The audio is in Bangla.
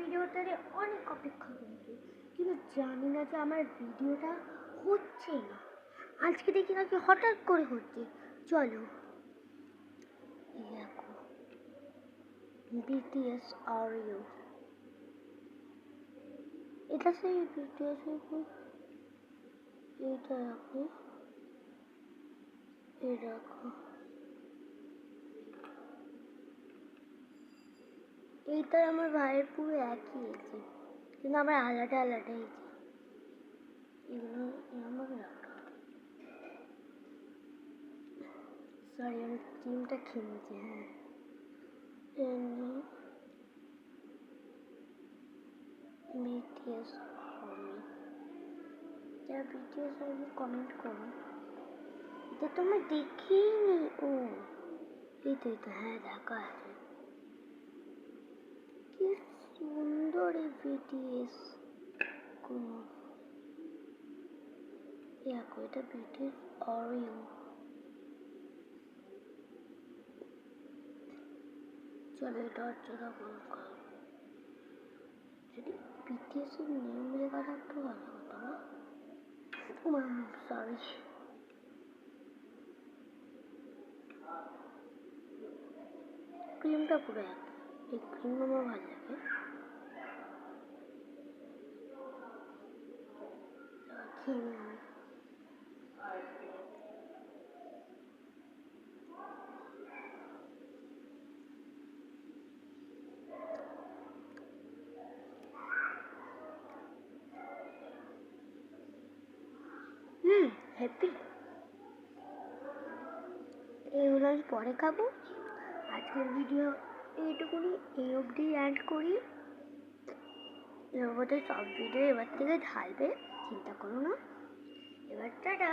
ভিডিওটারে অনেক অপেক্ষা করেছি, কিন্তু জানি না যে আমার ভিডিওটা হচ্ছে না। আজকে দেখি নাকি হঠাৎ করে হচ্ছে। চলো দেখো, BTS Are You, এটা সেই BTS এটা রাখো, এই রাখো, এইটা আমার ভাইয়ের পুরো একই আছে, কিন্তু আমার আলাদা আলাদা হয়েছে। এগুলো আমার রাখা, সরি আমি ক্রিমটা খেয়ে নিয়েছি। হ্যাঁ BTS Army, যারা BTS Army কমেন্ট করো, এটা তো আমি দেখিনি। ও এইটা হ্যাঁ দেখা আছে, কি সুন্দর এই BTS কোনো। দেখো এটা BTS Are You। চলো এটা হচ্ছে দেখো, যদি BTS এর নেম লেখা থাকতো ভালো হতো না। সরি, ক্রিমটা পুরো এক, এই ক্রিম আমার ভালো লাগে। খেয়ে নিলাম। হ্যাপি, এগুলো আমি পরে খাবো। আজকের ভিডিও এইটুকুনি, এই অবধি এন্ড করি। এর মধ্যে সব ভিডিও এবার থেকে ঢালবে, চিন্তা করো না। এবার টাটা।